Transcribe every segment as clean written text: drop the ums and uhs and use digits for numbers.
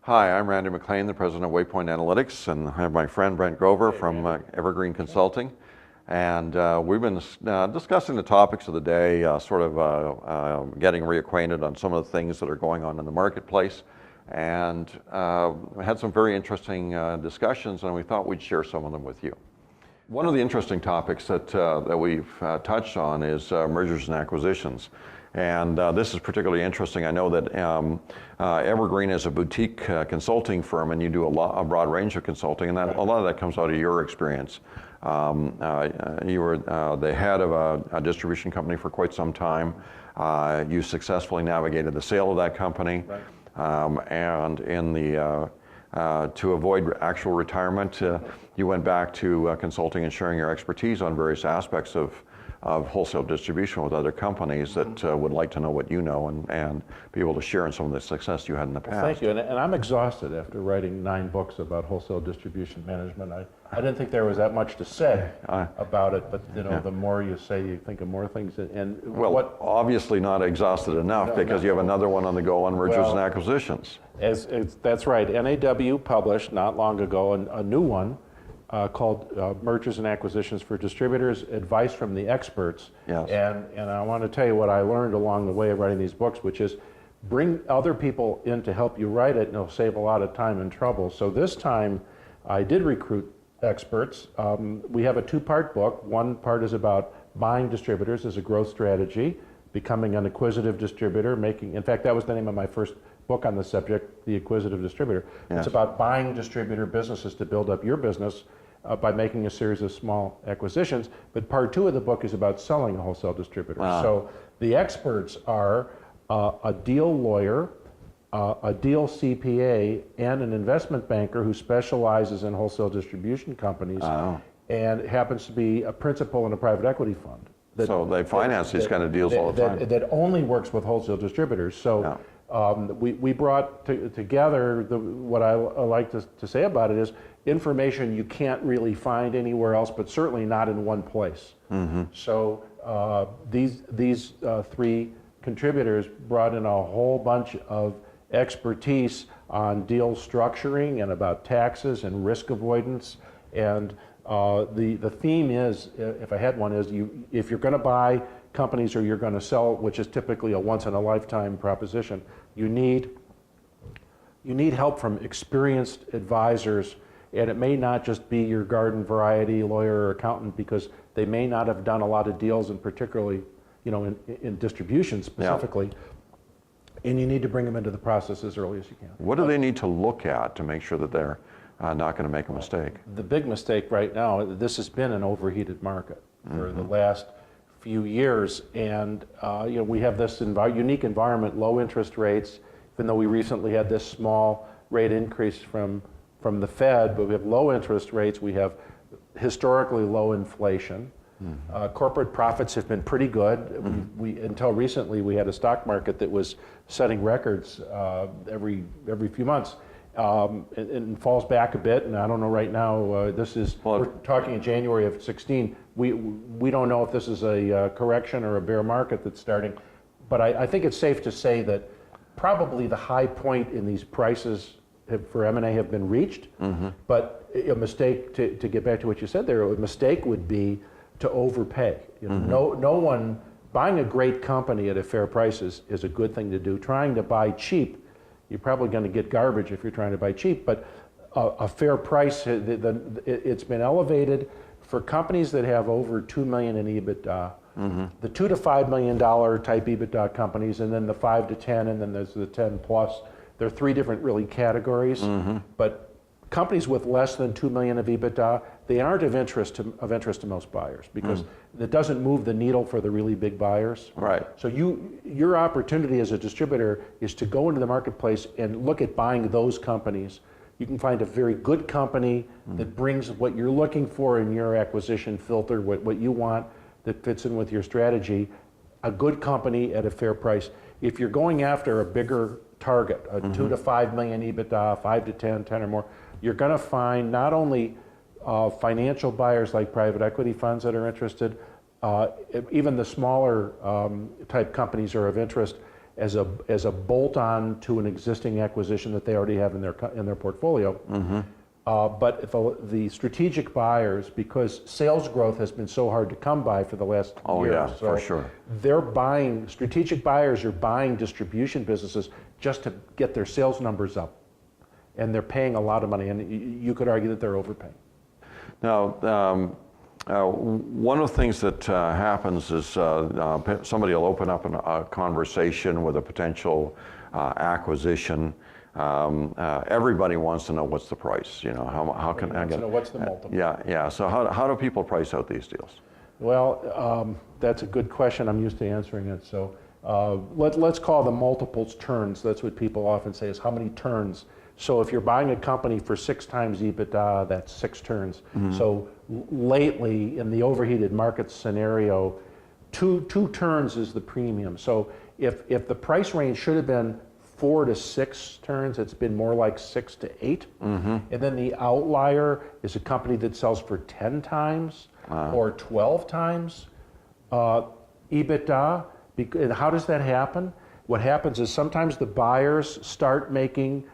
Hi, I'm Randy McLean, the president of Waypoint Analytics, and I have my friend Brent Grover from Evergreen Consulting. And we've been discussing the topics of the day, getting reacquainted on some of the things that are going on in the marketplace. And we had some very interesting discussions, and we thought we'd share some of them with you. One of the interesting topics that we've touched on is mergers and acquisitions. And this is particularly interesting. I know that Evergreen is a boutique consulting firm, and you do a broad range of consulting, and a lot of that comes out of your experience. You were the head of a distribution company for quite some time. You successfully navigated the sale of that company, and in the to avoid actual retirement, you went back to consulting and sharing your expertise on various aspects of wholesale distribution with other companies that would like to know what you know and be able to share in some of the success you had in the past. Well, thank you, and I'm exhausted after writing 9 books about wholesale distribution management. I didn't think there was that much to say about it, but the more you say, you think of more things. Obviously not exhausted enough, because you have another one on the go on mergers and acquisitions. That's right. NAW published not long ago a new one called Mergers and Acquisitions for Distributors, Advice from the Experts. Yes. And I want to tell you what I learned along the way of writing these books, which is bring other people in to help you write it, and it'll save a lot of time and trouble. So this time I did recruit experts. We have a 2-part book. One part is about buying distributors as a growth strategy, becoming an acquisitive distributor, in fact, that was the name of my first book on the subject, The Acquisitive Distributor. Yes. It's about buying distributor businesses to build up your business by making a series of small acquisitions. But part 2 of the book is about selling a wholesale distributor. Wow. So the experts are a deal lawyer, a deal CPA, and an investment banker who specializes in wholesale distribution companies, and happens to be a principal in a private equity fund. So they finance these kind of deals all the time. That only works with wholesale distributors. So we brought together, what I like to say about it is information you can't really find anywhere else, but certainly not in one place. So these 3 contributors brought in a whole bunch of expertise on deal structuring and about taxes and risk avoidance. And the theme is, if I had one, is if you're going to buy companies or you're going to sell, which is typically a once-in-a-lifetime proposition, you need help from experienced advisors, and it may not just be your garden variety lawyer or accountant, because they may not have done a lot of deals, and particularly in distribution specifically, and you need to bring them into the process as early as you can. What do they need to look at to make sure that they're not going to make a mistake? The big mistake right now, this has been an overheated market for the last few years, and we have this unique environment, low interest rates, even though we recently had this small rate increase from the Fed, but we have low interest rates, we have historically low inflation. Corporate profits have been pretty good. Until recently, we had a stock market that was setting records every few months. It falls back a bit, and I don't know right now, we're talking in January of 16, we don't know if this is a correction or a bear market that's starting, but I think it's safe to say that probably the high point in these prices for M&A have been reached, but a mistake, to get back to what you said there, a mistake would be to overpay. No one, buying a great company at a fair price is a good thing to do. Trying to buy cheap, you're probably going to get garbage if you're trying to buy cheap, but a fair price, it's been elevated for companies that have over $2 million in EBITDA, the $2 to $5 million type EBITDA companies, and then the 5 to 10, and then there's the 10 plus. There are 3 different really categories, but companies with less than $2 million of EBITDA, they aren't of interest to most buyers, because it doesn't move the needle for the really big buyers. Right. So your opportunity as a distributor is to go into the marketplace and look at buying those companies. You can find a very good company that brings what you're looking for in your acquisition filter, what you want, that fits in with your strategy, a good company at a fair price. If you're going after a bigger target, a 2 to 5 million EBITDA, 5 to 10 or more, you're going to find not only financial buyers like private equity funds that are interested, even the smaller type companies are of interest, as a bolt-on to an existing acquisition that they already have in their portfolio. But if the strategic buyers, because sales growth has been so hard to come by for the last year, yeah, so for sure. strategic buyers are buying distribution businesses just to get their sales numbers up. And they're paying a lot of money, and you could argue that they're overpaying. Now, one of the things that happens is somebody will open up a conversation with a potential acquisition. Everybody wants to know what's the price. You know, how can I get? What's the multiple? Yeah. So how do people price out these deals? Well, that's a good question. I'm used to answering it. So let's call the multiples turns. That's what people often say is how many turns. So if you're buying a company for 6 times EBITDA, that's 6 turns. So lately in the overheated market scenario, two turns is the premium. So if the price range should have been 4 to 6 turns, it's been more like 6 to 8. And then the outlier is a company that sells for 10 times or 12 times EBITDA. And how does that happen? What happens is sometimes the buyers start making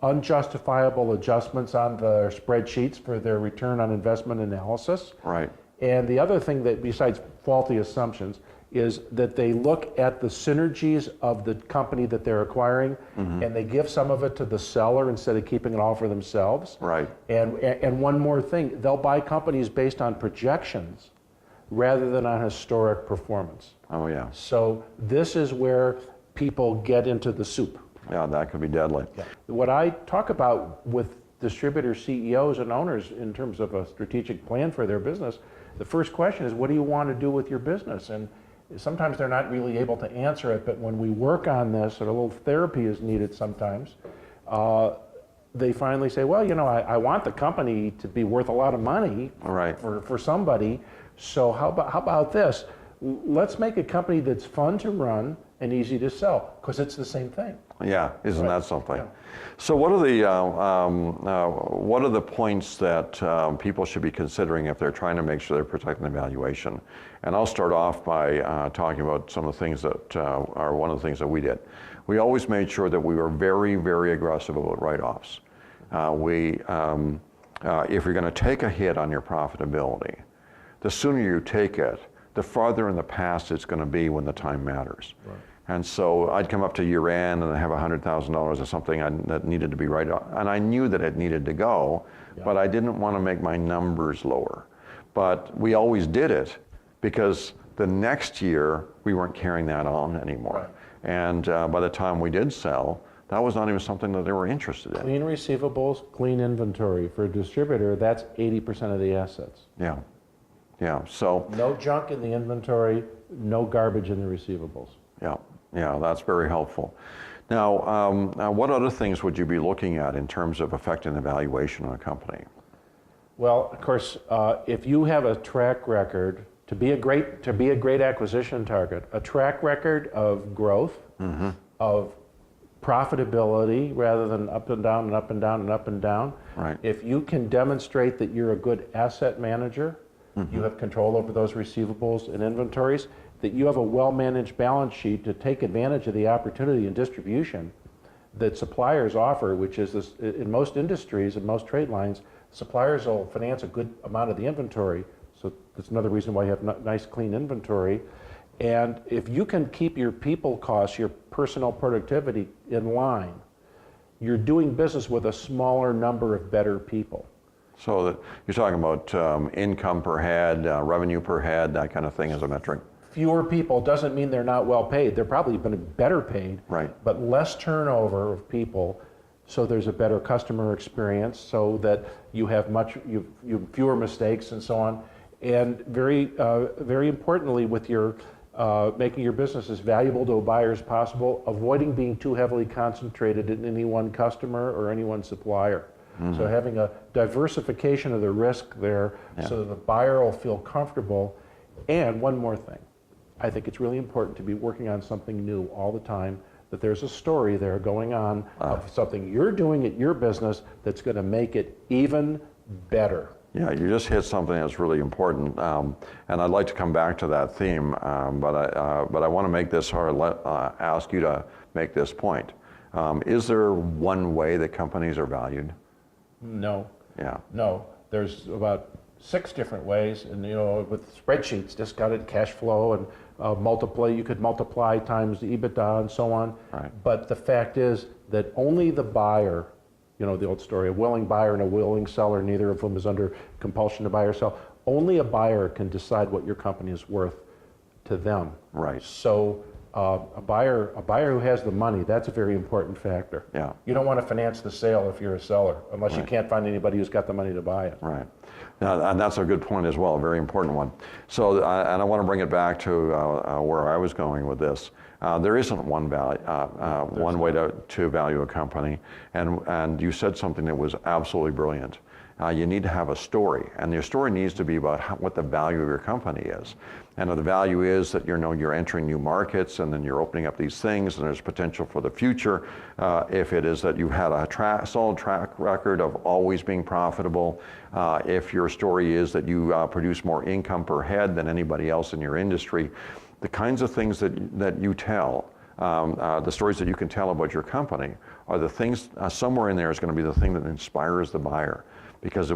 unjustifiable adjustments on their spreadsheets for their return on investment analysis. Right. And the other thing that, besides faulty assumptions, is that they look at the synergies of the company that they're acquiring, and they give some of it to the seller instead of keeping it all for themselves. Right. And one more thing, they'll buy companies based on projections rather than on historic performance. Oh yeah. So this is where people get into the soup. Yeah, that could be deadly. Yeah. What I talk about with distributor CEOs and owners in terms of a strategic plan for their business, the first question is, what do you want to do with your business? And sometimes they're not really able to answer it, but when we work on this, and a little therapy is needed sometimes, they finally say, well, you know, I want the company to be worth a lot of money for somebody, so how about this? Let's make a company that's fun to run and easy to sell, because it's the same thing. Yeah, isn't that something? Yeah. So what are the points that people should be considering if they're trying to make sure they're protecting the valuation? And I'll start off by talking about some of the things that are one of the things that we did. We always made sure that we were very, very aggressive about write-offs. If you're going to take a hit on your profitability, the sooner you take it, the farther in the past it's going to be when the time matters. Right. And so I'd come up to year end and I have $100,000 or something that needed to be right off. And I knew that it needed to go, but I didn't want to make my numbers lower. But we always did it because the next year we weren't carrying that on anymore. Right. And by the time we did sell, that was not even something that they were interested in. Clean receivables, clean inventory. For a distributor, that's 80% of the assets. Yeah. Yeah, so. No junk in the inventory, no garbage in the receivables. Yeah, that's very helpful. Now, what other things would you be looking at in terms of affecting the valuation of a company? Well, of course, if you have a track record to be a great acquisition target, a track record of growth, of profitability rather than up and down and up and down and up and down. Right. If you can demonstrate that you're a good asset manager, you have control over those receivables and inventories, that you have a well-managed balance sheet to take advantage of the opportunity in distribution that suppliers offer, which is this, in most industries and most trade lines, suppliers will finance a good amount of the inventory. So that's another reason why you have nice, clean inventory. And if you can keep your people costs, your personal productivity in line, you're doing business with a smaller number of better people. So that you're talking about income per head, revenue per head, that kind of thing as a metric? Fewer people doesn't mean they're not well paid. They're probably been better paid, right? But less turnover of people, so there's a better customer experience, so that you have you fewer mistakes and so on. And very importantly, with your making your business as valuable to a buyer as possible, avoiding being too heavily concentrated in any one customer or any one supplier. So having a diversification of the risk there, so that the buyer will feel comfortable. And one more thing, I think it's really important to be working on something new all the time, that there's a story there going on of something you're doing at your business that's going to make it even better. Yeah, you just hit something that's really important, and I'd like to come back to that theme, but I want to make this, or ask you to make this point. Is there one way that companies are valued? No. Yeah. No. There's about 6 different ways, and with spreadsheets, discounted cash flow, and you could multiply times the EBITDA and so on. Right. But the fact is that only the buyer, the old story, a willing buyer and a willing seller, neither of them is under compulsion to buy or sell. Only a buyer can decide what your company is worth to them. Right. So a buyer who has the money, that's a very important factor. Yeah. You don't want to finance the sale if you're a seller, unless you Right. can't find anybody who's got the money to buy it. Right. And that's a good point as well, a very important one. So, and I want to bring it back to where I was going with this. There isn't one way to value a company, and you said something that was absolutely brilliant. You need to have a story, and your story needs to be about what the value of your company is. And the value is that you're entering new markets, and then you're opening up these things, and there's potential for the future. If it is that you've had a solid track record of always being profitable, if your story is that you produce more income per head than anybody else in your industry, the kinds of things that you tell, the stories that you can tell about your company are the things, somewhere in there is going to be the thing that inspires the buyer. Because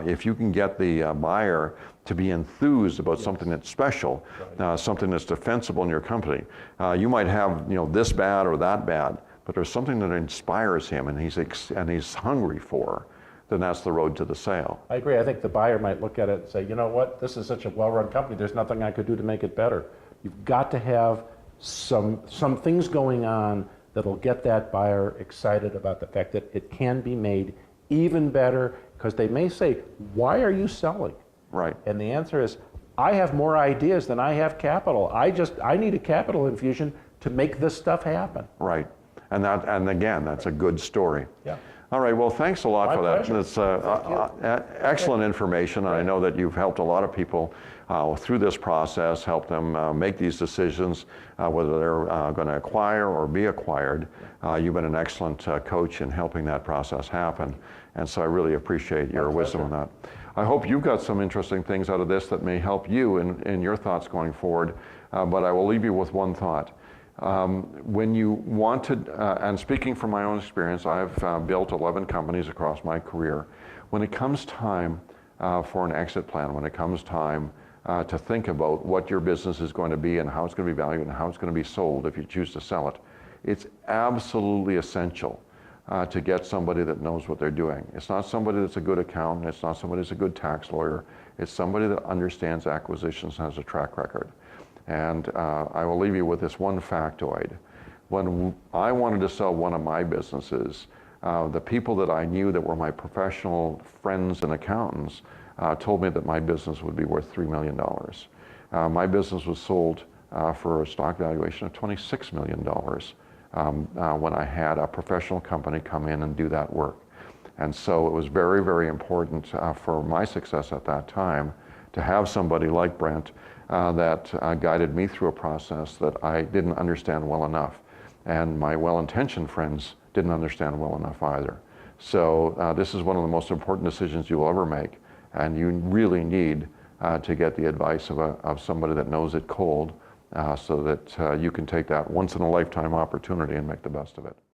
if you can get the buyer to be enthused about something that's special, something that's defensible in your company, you might have this bad or that bad, but there's something that inspires him and he's hungry for, then that's the road to the sale. I agree. I think the buyer might look at it and say, you know what, this is such a well-run company, there's nothing I could do to make it better. You've got to have some things going on that'll get that buyer excited about the fact that it can be made even better, because they may say, why are you selling? Right. And the answer is, I have more ideas than I have capital. I need a capital infusion to make this stuff happen. Right. And again, that's a good story. Yeah. All right, well, thanks a lot My for pleasure. that. That's excellent information, and I know that you've helped a lot of people through this process, help them make these decisions, whether they're going to acquire or be acquired. You've been an excellent coach in helping that process happen, and so I really appreciate your wisdom on that. I hope you've got some interesting things out of this that may help you in your thoughts going forward, but I will leave you with one thought. When you want to, and speaking from my own experience, I've built 11 companies across my career. When it comes time for an exit plan, when it comes time to think about what your business is going to be and how it's going to be valued and how it's going to be sold if you choose to sell it, it's absolutely essential to get somebody that knows what they're doing. It's not somebody that's a good accountant, it's not somebody that's a good tax lawyer, it's somebody that understands acquisitions and has a track record. And I will leave you with this one factoid. When I wanted to sell one of my businesses, the people that I knew that were my professional friends and accountants told me that my business would be worth $3 million. My business was sold for a stock valuation of $26 million when I had a professional company come in and do that work. And so it was very, very important for my success at that time to have somebody like Brent that guided me through a process that I didn't understand well enough. And my well-intentioned friends didn't understand well enough either. So this is one of the most important decisions you'll ever make. And you really need to get the advice of somebody that knows it cold so that you can take that once-in-a-lifetime opportunity and make the best of it.